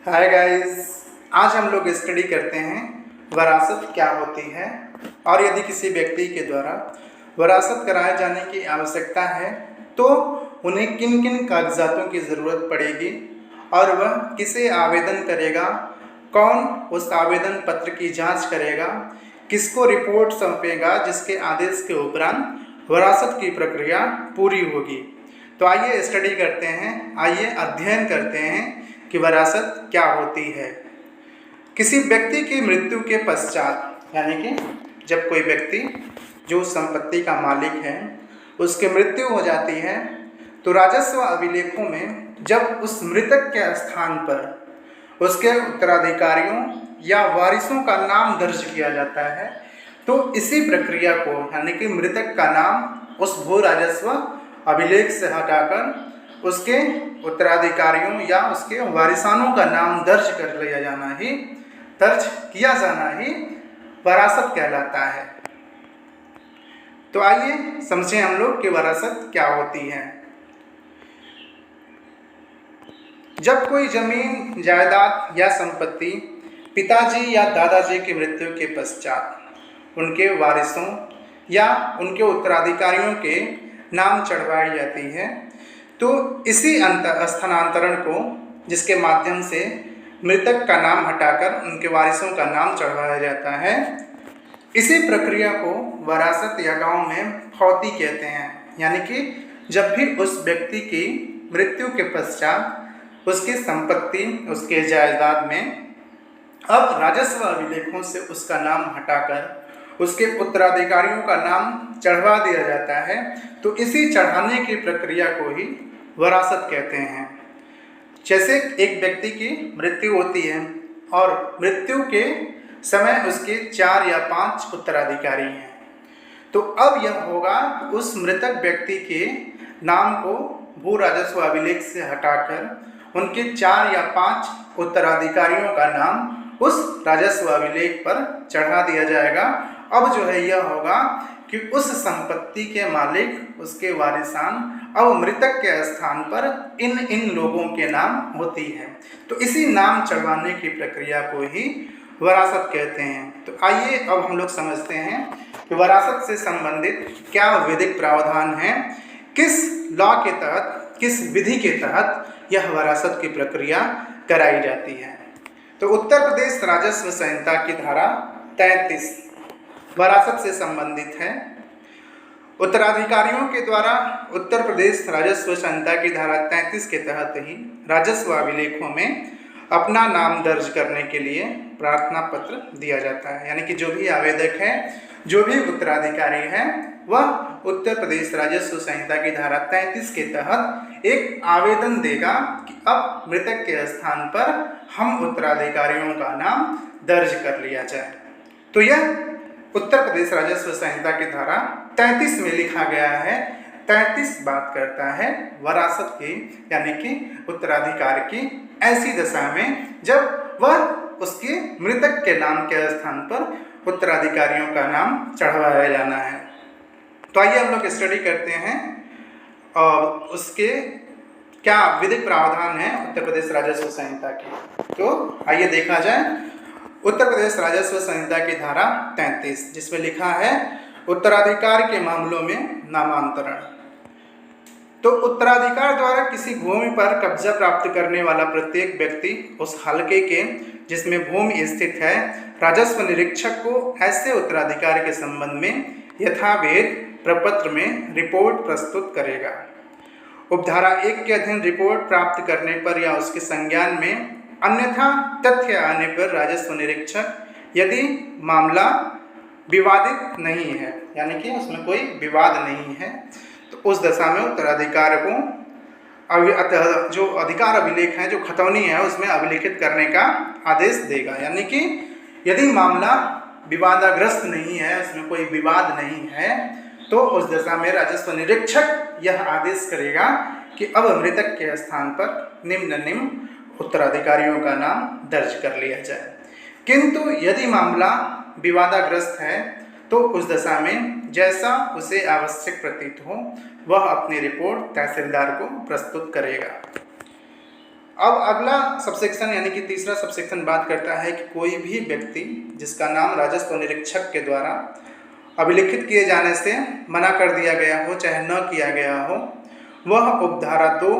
Hi guys, आज हम लोग स्टडी करते हैं वरासत क्या होती है और यदि किसी व्यक्ति के द्वारा वरासत कराए जाने की आवश्यकता है तो उन्हें किन किन कागजातों की ज़रूरत पड़ेगी और वह किसे आवेदन करेगा, कौन उस आवेदन पत्र की जांच करेगा, किसको रिपोर्ट सौंपेगा जिसके आदेश के उपरांत वरासत की प्रक्रिया पूरी होगी। तो आइए स्टडी करते हैं, आइए अध्ययन करते हैं कि वरासत क्या होती है। किसी व्यक्ति की मृत्यु के पश्चात, यानी कि जब कोई व्यक्ति जो संपत्ति का मालिक है उसकी मृत्यु हो जाती है तो राजस्व अभिलेखों में जब उस मृतक के स्थान पर उसके उत्तराधिकारियों या वारिसों का नाम दर्ज किया जाता है तो इसी प्रक्रिया को, यानी कि मृतक का नाम उस भू राजस्व अभिलेख से हटाकर उसके उत्तराधिकारियों या उसके वारिसानों का नाम दर्ज किया जाना ही वरासत कहलाता है। तो आइए समझें हम लोग कि वरासत क्या होती है। जब कोई जमीन, जायदाद या संपत्ति पिताजी या दादाजी की मृत्यु के पश्चात उनके वारिसों या उनके उत्तराधिकारियों के नाम चढ़वाई जाती है तो इसी स्थानांतरण को, जिसके माध्यम से मृतक का नाम हटाकर उनके वारिसों का नाम चढ़वाया जाता है, इसी प्रक्रिया को वरासत या गांव में फौती कहते हैं। यानी कि जब भी उस व्यक्ति की मृत्यु के पश्चात उसकी संपत्ति, उसके जायदाद में अब राजस्व अभिलेखों से उसका नाम हटाकर उसके उत्तराधिकारियों का नाम चढ़वा दिया जाता है तो इसी चढ़ाने की प्रक्रिया को ही वरासत कहते हैं। जैसे एक व्यक्ति की मृत्यु होती है और मृत्यु के समय उसके 4 या 5 उत्तराधिकारी हैं, तो अब यह होगा कि उस मृतक व्यक्ति के नाम को भू राजस्व अभिलेख से हटाकर उनके 4 या 5 उत्तराधिकारियों का नाम उस राजस्व अभिलेख पर चढ़ा दिया जाएगा। अब जो है यह होगा कि उस संपत्ति के मालिक, उसके वारिसान अब मृतक के स्थान पर इन लोगों के नाम होती है। तो इसी नाम चढ़वाने की प्रक्रिया को ही वरासत कहते हैं। तो आइए अब हम लोग समझते हैं कि वरासत से संबंधित क्या विधिक प्रावधान है, किस लॉ के तहत, किस विधि के तहत यह वरासत की प्रक्रिया कराई जाती है। तो उत्तर प्रदेश राजस्व संहिता की धारा 33 वरासत से संबंधित है। उत्तराधिकारियों के द्वारा उत्तर प्रदेश राजस्व संहिता की धारा 33 के तहत ही राजस्व अभिलेखों में अपना नाम दर्ज करने के लिए प्रार्थना पत्र दिया जाता है। यानी कि जो भी आवेदक है, जो भी उत्तराधिकारी है, वह उत्तर प्रदेश राजस्व संहिता की धारा 33 के तहत एक आवेदन देगा कि अब मृतक के स्थान पर हम उत्तराधिकारियों का नाम दर्ज कर लिया जाए। तो यह उत्तर प्रदेश राजस्व संहिता की धारा 33 में लिखा गया है। 33 बात करता है वरासत की, यानी कि उत्तराधिकार की ऐसी दशा में जब वह उसके मृतक के नाम के स्थान पर उत्तराधिकारियों का नाम चढ़वाया जाना है। तो आइए हम लोग स्टडी करते हैं और उसके क्या विधिक प्रावधान है उत्तर प्रदेश राजस्व संहिता की। तो आइए देखा जाए उत्तर प्रदेश राजस्व संहिता की धारा 33, जिसमें लिखा है उत्तराधिकार के मामलों में नामांतरण। तो उत्तराधिकार द्वारा किसी भूमि पर कब्जा प्राप्त करने वाला प्रत्येक व्यक्ति उस हलके के जिसमें भूमि स्थित है राजस्व निरीक्षक को ऐसे उत्तराधिकार के संबंध में यथाविध प्रपत्र में रिपोर्ट प्रस्तुत करेगा। उपधारा 1 के अधीन रिपोर्ट प्राप्त करने पर या उसके संज्ञान में अन्यथा तथ्य आने पर राजस्व निरीक्षक यदि मामला विवादित नहीं है, यानी कि उसमें कोई विवाद नहीं है, तो उस दशा में उत्तराधिकार को जो अधिकार अभिलेख है, जो खतौनी है, उसमें अभिलेखित करने का आदेश देगा। यानी कि यदि मामला विवादाग्रस्त नहीं है, उसमें कोई विवाद नहीं है, तो उस दशा में राजस्व निरीक्षक यह आदेश करेगा कि अब मृतक के स्थान पर निम्न उत्तराधिकारियों का नाम दर्ज कर लिया जाए। किंतु यदि मामला विवादाग्रस्त है तो उस दशा में जैसा उसे आवश्यक प्रतीत हो वह अपनी रिपोर्ट तहसीलदार को प्रस्तुत करेगा। अब अगला सबसेक्शन यानी कि तीसरा सबसेक्शन बात करता है कि कोई भी व्यक्ति जिसका नाम राजस्व निरीक्षक के द्वारा अभिलिखित किए जाने से मना कर दिया गया हो, चाहे न किया गया हो, वह उपधारा 2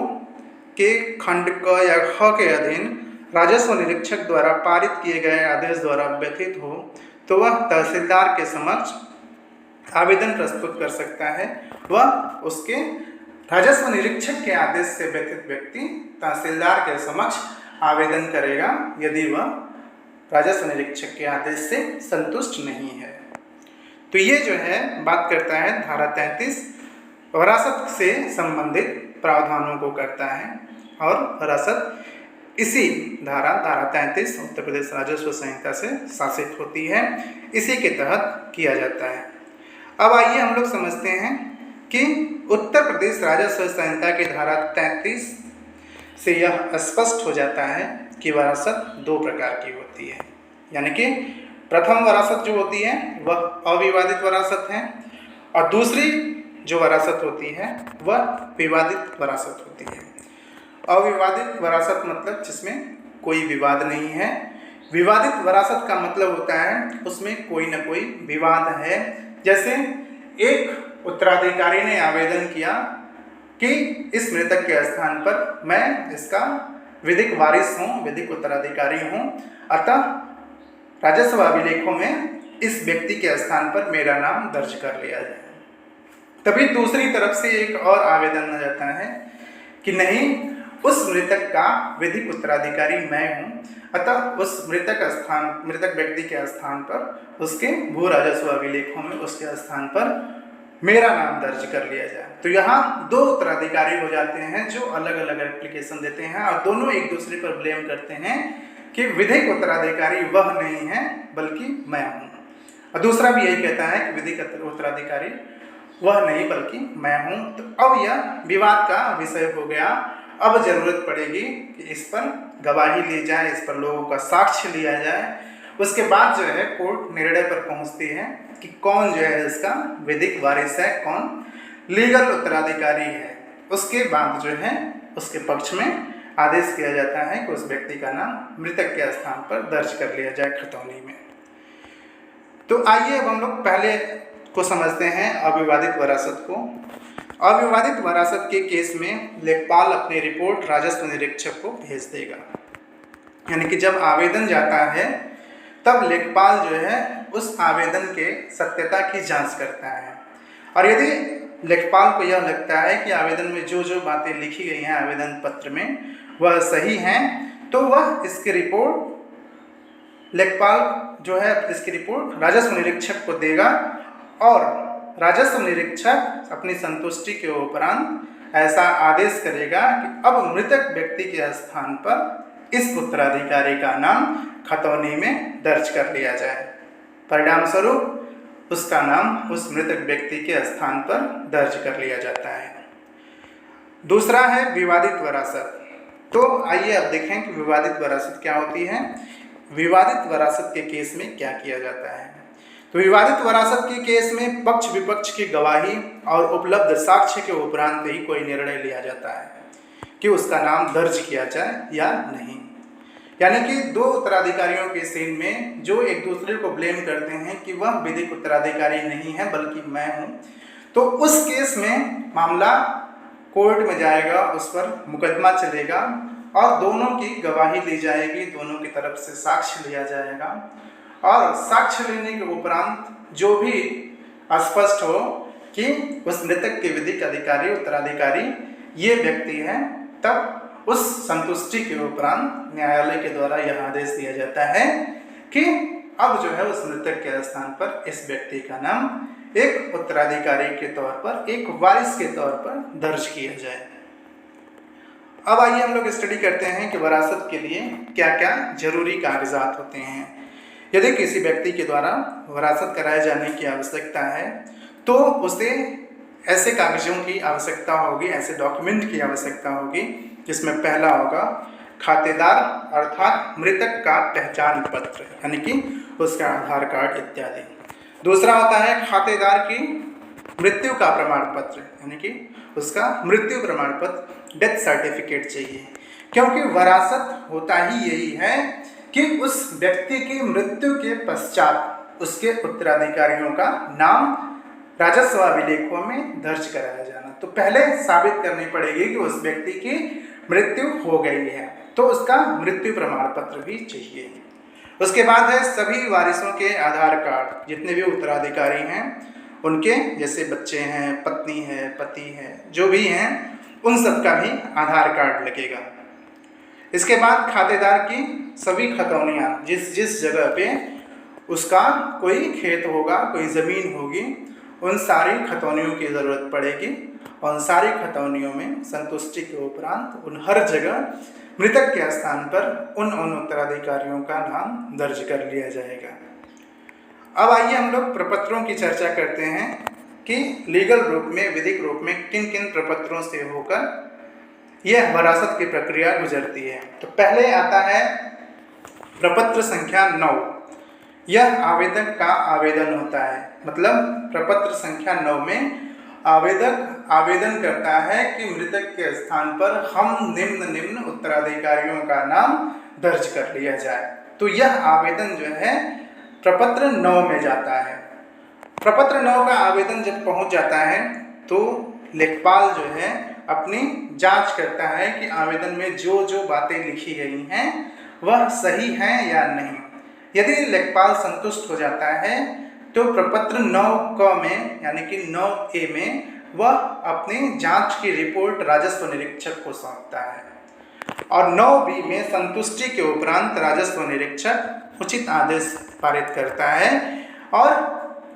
के खंड क या ख के अधीन राजस्व निरीक्षक द्वारा पारित किए गए आदेश द्वारा व्यथित हो तो वह तहसीलदार के समक्ष आवेदन प्रस्तुत कर सकता है। वह उसके राजस्व निरीक्षक के आदेश से व्यथित व्यक्ति तहसीलदार के समक्ष आवेदन करेगा यदि वह राजस्व निरीक्षक के आदेश से संतुष्ट नहीं है। तो ये जो है बात करता है धारा 33 वरासत से संबंधित प्रावधानों को करता है और वरासत इसी धारा 33 उत्तर प्रदेश राजस्व संहिता से शासित होती है, इसी के तहत किया जाता है। अब आइए हम लोग समझते हैं कि उत्तर प्रदेश राजस्व संहिता की धारा 33 से यह स्पष्ट हो जाता है कि वरासत 2 प्रकार की होती है। यानी कि प्रथम वरासत जो होती है वह अविवादित वरासत है और दूसरी जो वरासत होती है वह विवादित वरासत होती है। अविवादित वरासत मतलब जिसमें कोई विवाद नहीं है। विवादित वरासत का मतलब होता है उसमें कोई न कोई विवाद है। जैसे एक उत्तराधिकारी ने आवेदन किया कि इस मृतक के स्थान पर मैं इसका विधिक वारिस हूँ, विधिक उत्तराधिकारी हूँ, अतः राजस्व अभिलेखों में इस व्यक्ति के स्थान पर मेरा नाम दर्ज कर लिया जाए। तभी दूसरी तरफ से एक और आवेदन आ जाता है कि नहीं, उस मृतक का विधिक उत्तराधिकारी मैं हूँ, अतः उस मृतक व्यक्ति के स्थान पर उसके भू राजस्व अभिलेखों में उसके स्थान पर मेरा नाम दर्ज कर लिया जाए। तो यहाँ 2 उत्तराधिकारी हो जाते हैं जो अलग अलग एप्लीकेशन देते हैं और दोनों एक दूसरे पर ब्लेम करते हैं कि विधिक उत्तराधिकारी वह नहीं है बल्कि मैं हूँ, और दूसरा भी यही कहता है कि विधिक उत्तराधिकारी वह नहीं बल्कि मैं हूँ। तो अब यह विवाद का विषय हो गया। अब जरूरत पड़ेगी कि इस पर गवाही ली जाए, इस पर लोगों का साक्ष्य लिया जाए। उसके बाद जो है कोर्ट निर्णय पर पहुंचती है कि कौन जो है इसका विधिक वारिस है, कौन लीगल उत्तराधिकारी है। उसके बाद जो है उसके पक्ष में आदेश किया जाता है कि उस व्यक्ति का नाम मृतक के स्थान पर दर्ज कर लिया जाए खतौनी में। तो आइए अब हम लोग पहले को समझते हैं अविवादित वरासत को। अविवादित वरासत के केस में लेखपाल अपनी रिपोर्ट राजस्व निरीक्षक को भेज देगा। यानी कि जब आवेदन जाता है तब लेखपाल जो है उस आवेदन के सत्यता की जांच करता है, और यदि लेखपाल को यह लगता है कि आवेदन में जो जो बातें लिखी गई हैं आवेदन पत्र में वह सही हैं, तो वह इसकी रिपोर्ट लेखपाल जो है इसकी रिपोर्ट राजस्व निरीक्षक को देगा और राजस्व निरीक्षक अपनी संतुष्टि के उपरांत ऐसा आदेश करेगा कि अब मृतक व्यक्ति के स्थान पर इस उत्तराधिकारी का नाम खतौनी में दर्ज कर लिया जाए। परिणाम स्वरूप उसका नाम उस मृतक व्यक्ति के स्थान पर दर्ज कर लिया जाता है। दूसरा है विवादित वरासत। तो आइए अब देखें कि विवादित वरासत क्या होती है। विवादित वरासत के केस में क्या किया जाता है। तो विवादित वरासत के केस में पक्ष विपक्ष की गवाही और उपलब्ध साक्ष्य के उपरांत ही कोई निर्णय लिया जाता है कि उसका नाम दर्ज किया जाए या नहीं। यानी कि 2 उत्तराधिकारियों के सीन में जो एक दूसरे को ब्लेम करते हैं कि वह विधिक उत्तराधिकारी नहीं है बल्कि मैं हूँ, तो उस केस में मामला कोर्ट में जाएगा, उस पर मुकदमा चलेगा और दोनों की गवाही ली जाएगी, दोनों की तरफ से साक्ष्य लिया जाएगा और साक्ष्य लेने के उपरांत जो भी स्पष्ट हो कि उस मृतक के विधिक अधिकारी उत्तराधिकारी ये व्यक्ति है, तब उस संतुष्टि के उपरांत न्यायालय के द्वारा यह आदेश दिया जाता है कि अब जो है उस मृतक के स्थान पर इस व्यक्ति का नाम एक उत्तराधिकारी के तौर पर, एक वारिस के तौर पर दर्ज किया जाए। अब आइए हम लोग स्टडी करते हैं कि वरासत के लिए क्या क्या जरूरी कागजात होते हैं। यदि किसी व्यक्ति के द्वारा वरासत कराए जाने की आवश्यकता है तो उसे ऐसे कागजों की आवश्यकता होगी, ऐसे डॉक्यूमेंट की आवश्यकता होगी जिसमें पहला होगा खातेदार अर्थात मृतक का पहचान पत्र, यानी कि उसका आधार कार्ड इत्यादि। दूसरा होता है खातेदार की मृत्यु का प्रमाण पत्र, यानी कि उसका मृत्यु प्रमाण पत्र, डेथ सर्टिफिकेट चाहिए। क्योंकि विरासत होता ही यही है कि उस व्यक्ति की मृत्यु के पश्चात उसके उत्तराधिकारियों का नाम राजस्व अभिलेखों में दर्ज कराया जाना। तो पहले साबित करनी पड़ेगी कि उस व्यक्ति की मृत्यु हो गई है, तो उसका मृत्यु प्रमाण पत्र भी चाहिए। उसके बाद है सभी वारिसों के आधार कार्ड, जितने भी उत्तराधिकारी हैं उनके, जैसे बच्चे हैं, पत्नी है, पति है, जो भी हैं उन सब का भी आधार कार्ड लगेगा। इसके बाद खातेदार की सभी खतौनियाँ, जिस जिस जगह पे उसका कोई खेत होगा, कोई ज़मीन होगी, उन सारी खतौनियों की ज़रूरत पड़ेगी। और सारी खतौनियों में संतुष्टि के उपरांत उन हर जगह मृतक के स्थान पर उन उत्तराधिकारियों का नाम दर्ज कर लिया जाएगा। अब आइए हम लोग प्रपत्रों की चर्चा करते हैं कि लीगल रूप में, विधिक रूप में किन किन प्रपत्रों से होकर यह विरासत की प्रक्रिया गुजरती है। तो पहले आता है प्रपत्र संख्या 9। यह आवेदक का आवेदन होता है। मतलब प्रपत्र संख्या 9 में आवेदक आवेदन करता है कि मृतक के स्थान पर हम निम्न उत्तराधिकारियों का नाम दर्ज कर लिया जाए। तो यह आवेदन जो है प्रपत्र 9 में जाता है। प्रपत्र 9 का आवेदन जब पहुंच जाता है तो लेखपाल जो है अपनी जांच करता है कि आवेदन में जो जो बातें लिखी गई हैं वह सही हैं या नहीं। यदि लेखपाल संतुष्ट हो जाता है तो प्रपत्र 9 में यानी कि 9A में वह अपनी जांच की रिपोर्ट राजस्व निरीक्षक को सौंपता है। और 9B में संतुष्टि के उपरांत राजस्व निरीक्षक उचित आदेश पारित करता है और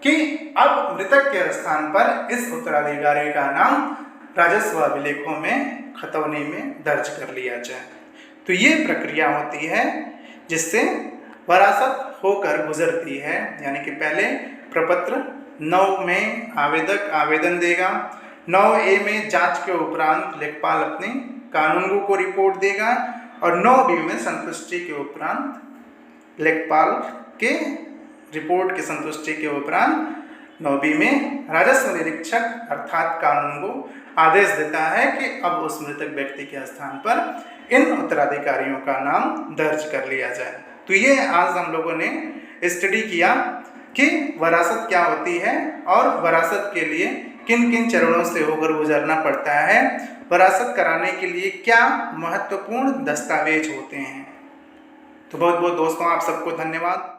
कि अब मृतक के स्थान पर इस उत्तराधिकारी का नाम राजस्व अभिलेखों में खतौनी में दर्ज कर लिया जाए। तो ये प्रक्रिया होती है जिससे विरासत होकर गुजरती है। यानी कि पहले प्रपत्र 9 में आवेदक आवेदन देगा, 9A में जांच के उपरांत लेखपाल अपने कानूनगो को रिपोर्ट देगा और 9B में संतुष्टि के उपरांत लेखपाल के रिपोर्ट की संतुष्टि के उपरांत 9B में राजस्व निरीक्षक अर्थात कानूनगो आदेश देता है कि अब उस मृतक व्यक्ति के स्थान पर इन उत्तराधिकारियों का नाम दर्ज कर लिया जाए। तो ये आज हम लोगों ने स्टडी किया कि विरासत क्या होती है और विरासत के लिए किन किन चरणों से होकर गुजरना पड़ता है, विरासत कराने के लिए क्या महत्वपूर्ण दस्तावेज होते हैं। तो बहुत बहुत दोस्तों आप सबको धन्यवाद।